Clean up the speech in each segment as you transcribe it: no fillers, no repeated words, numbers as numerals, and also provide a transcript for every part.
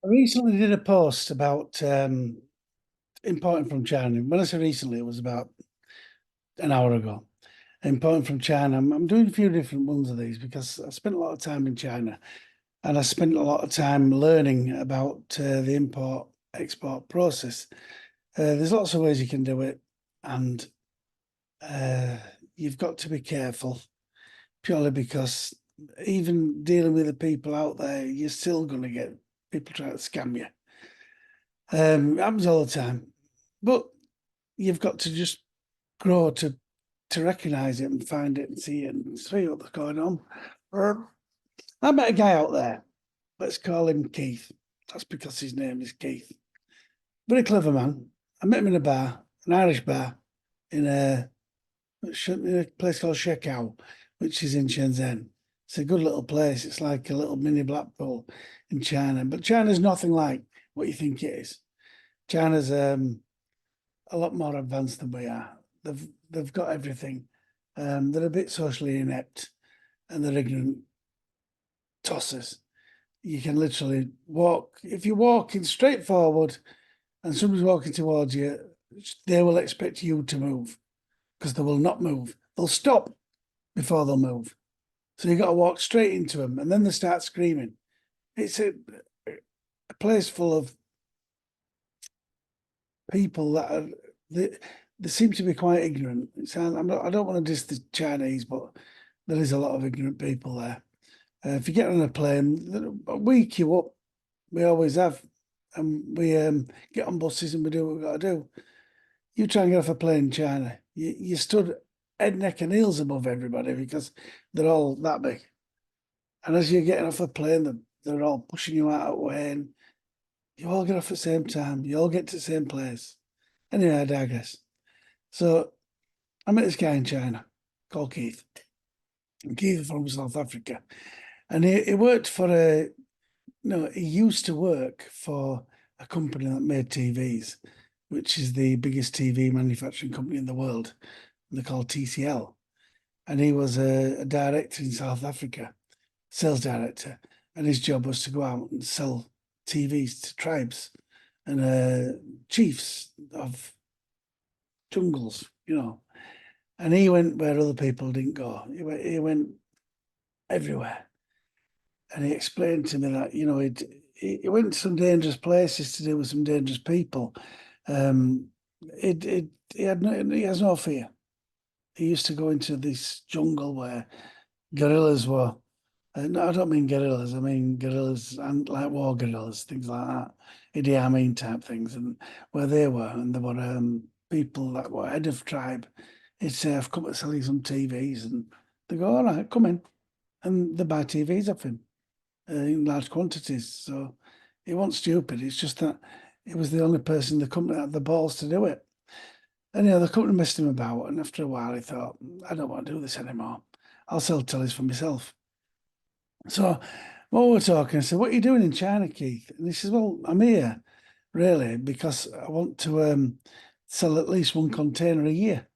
I recently did a post about importing from China. When I say recently, it was about an hour ago. Importing from China. I'm doing a few different ones of these because I spent a lot of time in China and I spent a lot of time learning about the import export process. There's lots of ways you can do it, and uh, you've got to be careful purely because even dealing with the people out there, you're still going to get people trying to scam you. It happens all the time, but you've got to just grow to recognise it and find it and see what's going on. Um, I met a guy out there. Let's call him Keith. That's because his name is Keith. Very clever man. I met him in a bar, an Irish bar, in a place called Shekau, which is in Shenzhen. It's a good little place. It's like a little mini Blackpool in China, but China's nothing like what you think it is. China's a lot more advanced than we are. They've got everything. They're a bit socially inept and they're ignorant tossers. You can literally walk if you're walking straight forward and somebody's walking towards you, they will expect you to move because they will not move. They'll stop before they'll move. So you've got to walk straight into them and then they start screaming. It's a place full of people that are they seem to be quite ignorant. I don't want to diss the Chinese, but there is a lot of ignorant people there. If you get on a plane, we queue up. We always have, and we get on buses and we do what we've got to do. You try and get off a plane in China, you stood head, neck, and heels above everybody because they're all that big. And as you're getting off a plane, they're all pushing you out of the way, and you all get off at the same time. You all get to the same place. Anyway, I digress. So I met this guy in China called Keith. And Keith is from South Africa. And he worked for he used to work for a company that made TVs, which is the biggest TV manufacturing company in the world. They're called TCL. And he was a director in South Africa, sales director. And his job was to go out and sell TVs to tribes and chiefs of jungles. And he went where other people didn't go. He went everywhere. And he explained to me that, he went to some dangerous places to deal with some dangerous people. Um, he has no fear. He used to go into this jungle where gorillas were. No, I don't mean gorillas. I mean gorillas and like war gorillas, things like that, Idi Amin type things, and where they were, and there were people that were head of tribe. He'd say, "I've come to sell you some TVs," and they go, "All right, come in," and they buy TVs off him in large quantities. So it wasn't stupid. It's just that it was the only person in the company that had the balls to do it. And the company messed him about, and after a while, he thought, "I don't want to do this anymore. I'll sell tellies for myself." So while we're talking, I said, "What are you doing in China, Keith?" And he says, "Well, I'm here really because I want to sell at least one container a year."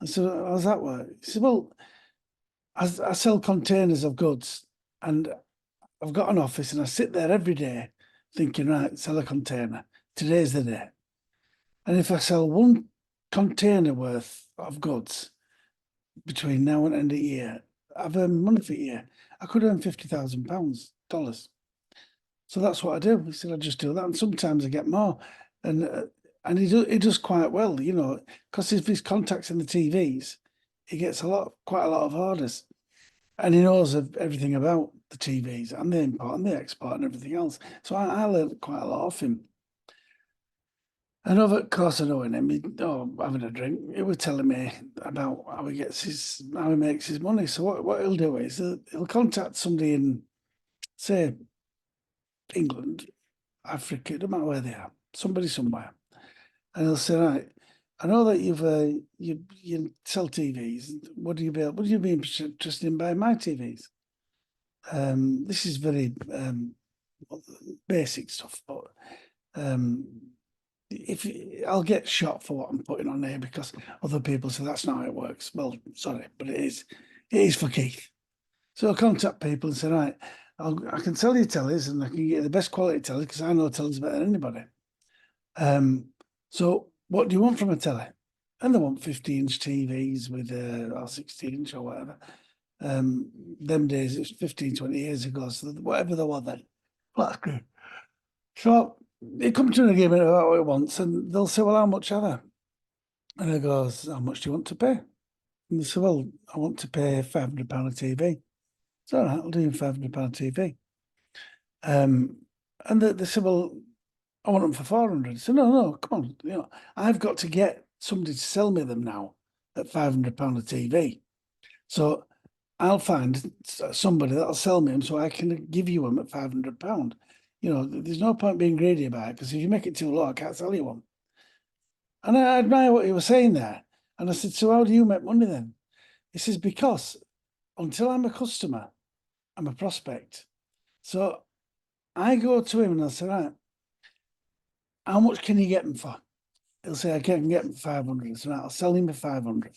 I said, "How's that work?" He said, "Well, I sell containers of goods and I've got an office and I sit there every day thinking, right, sell a container. Today's the day. And if I sell one container worth of goods between now and end of the year, I've earned money for a year. I could earn £50,000, dollars. So that's what I do. He said, I just do that. And sometimes I get more. And he does quite well, because if he's contacting the TVs, he gets quite a lot of orders. And he knows everything about the TVs and the import and the export and everything else. So I learned quite a lot off him. And over the course of knowing him, having a drink, he was telling me about how he makes his money. So what he'll do is he'll contact somebody in, say, England, Africa, it doesn't matter where they are, somebody somewhere, and he'll say, right, I know that you sell TVs. Would you be interested in buying my TVs? This is very basic stuff, but I'll get shot for what I'm putting on here because other people say that's not how it works. Well, sorry, but it is. It is for Keith. So I'll contact people and say, right, I can sell you tellies and I can get the best quality telly because I know tellies better than anybody. So what do you want from a telly? And they want 50-inch TVs with or 60-inch or whatever. Them days, it's 15, 20 years ago. So whatever they want then. Well, that's good. So they come to an agreement about what it wants and they'll say, well, how much are they? And I goes, how much do you want to pay? And they say, well, I want to pay £500 a TV. So all right, I'll do you £500 TV. And they said, well, I want them for 400. I said, no, come on. I've got to get somebody to sell me them now at £500 a TV. So I'll find somebody that'll sell me them so I can give you them at £500. There's no point being greedy about it because if you make it too low, I can't sell you one. And I admire what he was saying there. And I said, so how do you make money then? He says, because until I'm a customer, I'm a prospect. So I go to him and I say, right, how much can you get them for? He'll say, I can get them for 500. So right, I'll sell him for 500.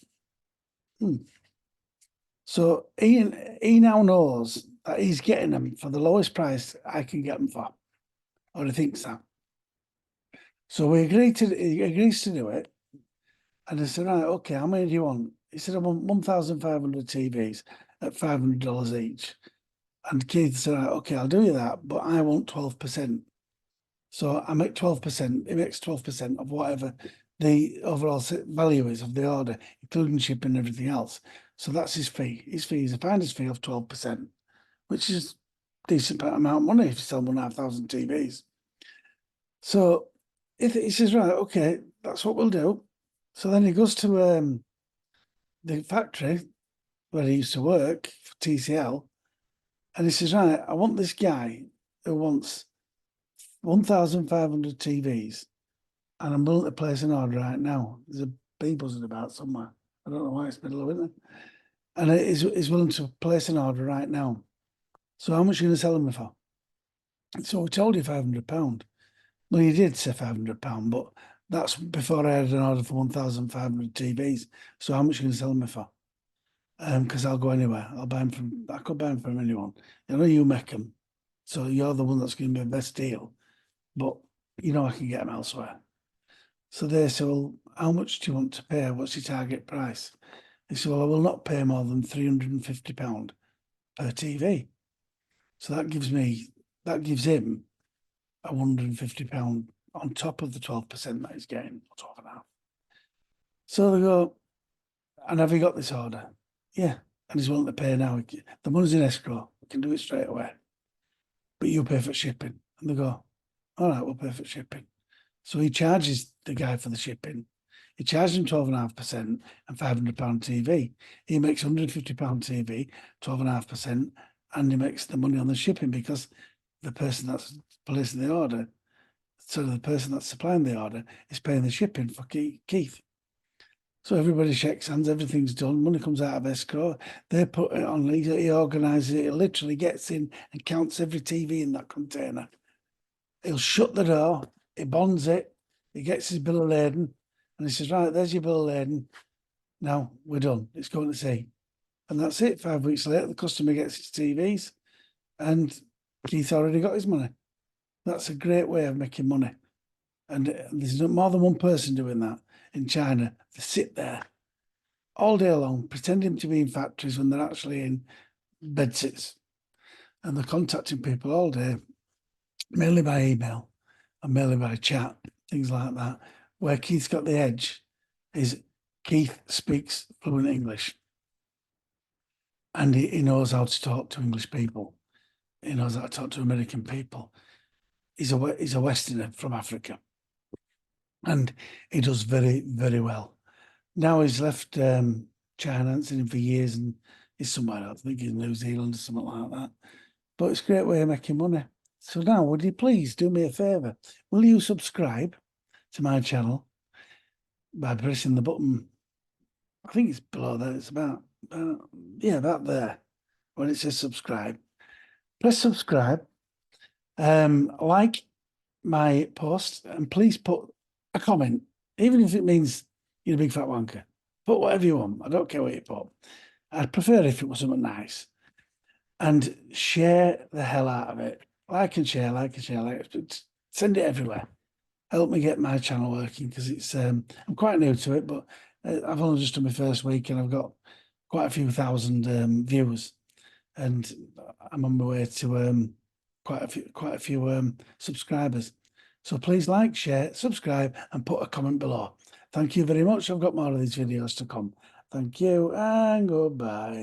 So he now knows that he's getting them for the lowest price I can get them for, or he thinks that. So he agrees to do it. And I said, right, okay, how many do you want? He said, I want 1,500 TVs at $500 each. And Keith said, right, okay, I'll do you that, but I want 12%. So I make 12%, he makes 12% of whatever the overall value is of the order, including shipping and everything else. So that's his fee. His fee is a finder's fee of 12%, which is a decent amount of money if you sell 1,500 TVs. So if he says, right, okay, that's what we'll do. So then he goes to the factory where he used to work for TCL, and he says, right, I want this guy who wants 1,500 TVs, and I'm willing to place an order right now. There's a bee buzzing about somewhere. I don't know why, it's middle of winter. And he's willing to place an order right now. So how much are you going to sell them for? So we told you £500. Well, you did say £500, but that's before I had an order for 1,500 TVs. So how much are you going to sell them for? Because I'll go anywhere. I could buy them from anyone. You make them. So you're the one that's going to be the best deal. But I can get them elsewhere. So they said, well, how much do you want to pay? What's your target price? He said, well, I will not pay more than £350 per TV. So that gives him £150 on top of the 12% that he's getting, or 12.5. So they go, and have you got this order? Yeah. And he's willing to pay now. The money's in escrow. We can do it straight away. But you pay for shipping. And they go, all right, we'll pay for shipping. So he charges the guy for the shipping. He charges him 12.5% and £500 TV. He makes £150 TV, 12.5%, and he makes the money on the shipping because the person that's placing the order, so the person that's supplying the order, is paying the shipping for Keith. So everybody shakes hands, everything's done, money comes out of escrow, they put it on, he organises it, he literally gets in and counts every TV in that container. He'll shut the door, he bonds it, he gets his bill of lading, and he says, right, there's your bill of lading. Now we're done, it's going to sea. And that's it. 5 weeks later, the customer gets his TVs and Keith already got his money. That's a great way of making money. And there's more than one person doing that in China. They sit there all day long, pretending to be in factories when they're actually in bedsits. And they're contacting people all day, mainly by email and mainly by chat, things like that. Where Keith's got the edge is Keith speaks fluent English. And he knows how to talk to English people. He knows how to talk to American people. He's a Westerner from Africa. And he does very, very well. Now he's left China, and seen him for years, and he's somewhere else. I think he's in New Zealand or something like that. But it's a great way of making money. So now, would you please do me a favour? Will you subscribe to my channel by pressing the button? I think it's below there. It's about there, when it says subscribe. Press subscribe, like my post, and please put a comment, even if it means you're a big fat wanker. Put whatever you want. I don't care what you put. I'd prefer if it was something nice. and share the hell out of it. Like and share, like and share, like send it everywhere. Help me get my channel working, because it's I'm quite new to it, but I've only just done my first week and I've got quite a few thousand viewers, and I'm on my way to quite a few subscribers. So please like, share, subscribe, and put a comment below. Thank you very much. I've got more of these videos to come. Thank you and goodbye.